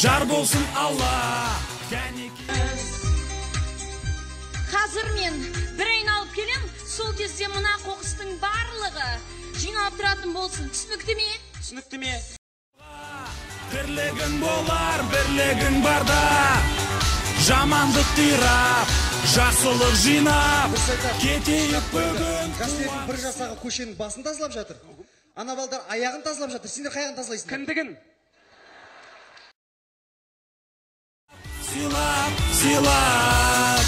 жар болсын Алла. Қазір мен бір айналып келем, сол кезде мына қоқыстың барлығы жиналып тұратын болсын. Түсінікті ме? Түсінікті ме? Бірлігің болар, бірлігің барда, жамандық тирап, жақсылық жинап, кетейік бүгін. Жастардың бір жасағы көшенің басын тазалап жатыр. Ана балдар аяғын тазалап жатыр. Сендер қайғын тазалайсыңдар? Кіндігін. Силап, силап.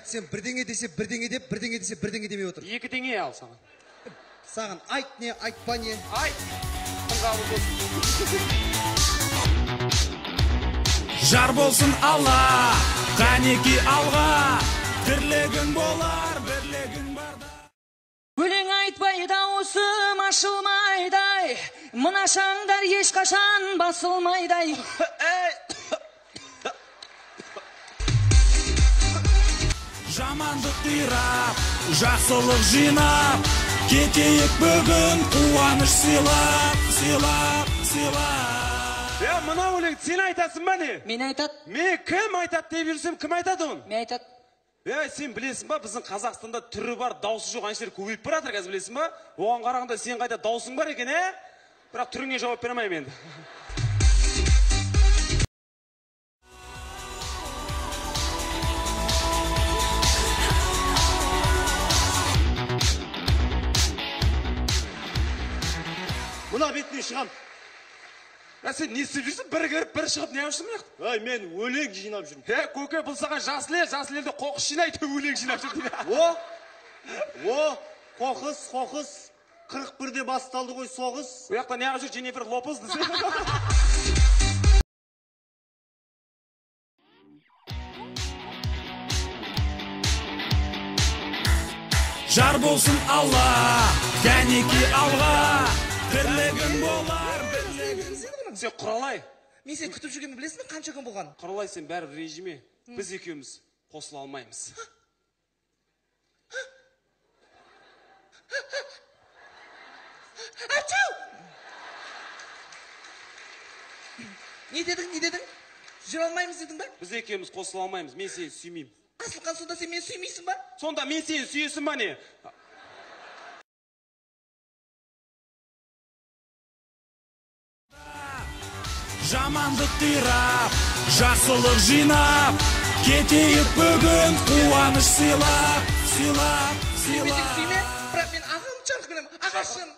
Сен бірдеңе десе бірдеңе деп, бірдеңе десе бірдеңе демей отыр. Екі теңе ал саған. Саған айт не, айтпа не? Айт. Қыңғалы болсын. Жар болсын Алла, қанеки алға, бірлігің болар, бірлігің барда. Өлең айтпай дауысым ашылмайдай, мына шаңдар ешқашан басылмайдай. Жамандық тирап, жақсылық жинап, кетейік бүгін қуаныш сыйлап, сыйлап, сыйлап. Мына өлең сен айтасың ба не? Мен айтат. Мен кім айтат деп жүрсем, кім айтады оны? Мен айтат. Сен білесің ба, біздің Қазақстанда түрі бар, даусы жоқ әншілер көбейіп баратыр, қазір білесің ба? Оған қарағанда сен қайда даусың бар екен, Бірақ түріңе жауап бере алмаймын енді. Мына бетіне шығам. Сен не істеп жүрсің? Бір кіріп, бір шығып, не үшін мені? Мен өлең жинап жүрмін. Көке, бұл саған жасыл елді қоқыс жинайды, өлең жинап жүрді. Қоқыс. 41-де басталды ғой соғыс. Ояқта не ағып жүр, Дженнифер Лопес десе. Жар болсын Алла, кәнеки алға, бірлігің болар, бірлігің. Сен құралай. Мен сен күтіп жүргенді білесің, қанша күн болған? Құралай, сен бәрі режиме. Біз екеуміз қосыла алмаймыз. Ачау! Не дедің? Жүре алмаймыз дедің ба? Біз екеуміз қосыла алмаймыз. Мен сені сүймеймін. Асылқан, сонда сен мені сүймейсің ба? Сонда мен сені сүйесің ба не? Жамандық тирап, жақсылық жинап, кетейік бүгін қуаныш сыйлап, сыйлап, сыйлап. Бірақ мен ағам жарық білем. Ағашым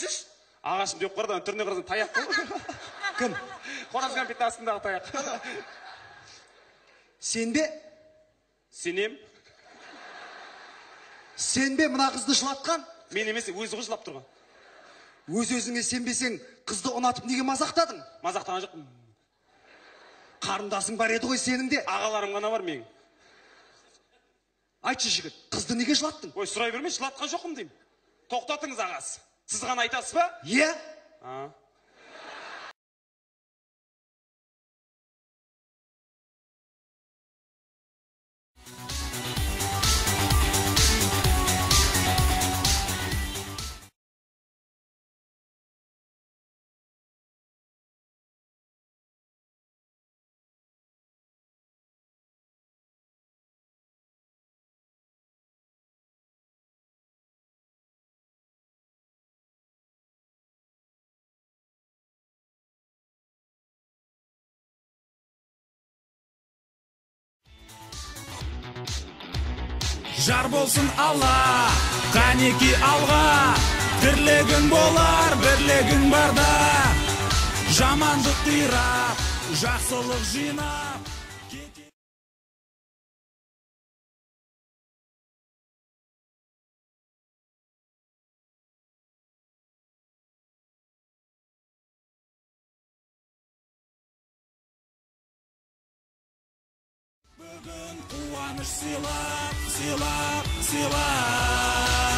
жүрші. Ағашым жоқ қордан, түріне қарасың таяқ қой. Кім? Қоразған бетті астындағы таяқ. Сен бе? Сенем? Сен бе мына қызды жылатқан? Мен емес, өзі ғой жылап тұрған. Өз-өзіңе сенбесең, қызды ұнатып неге мазақтадың? Мазақтаған жоқ. Қарындасың бар еді ғой сенің де. Ағаларым ғана бар менің. Айтшы жігіт, қызды неге жылаттың? Ой, сұрай берме, жылатқан жоқпын деймін. Тоқтатыңыз ағасы. Сіз ғана айтасыз ба? Иә. Жар болсын Алла, қанеки алға, бірлігің болар, бірлігің барда, жамандық тирап, жақсылық жинап. Бүгін қуаныш сыйлап, сыйлап, сыйлап.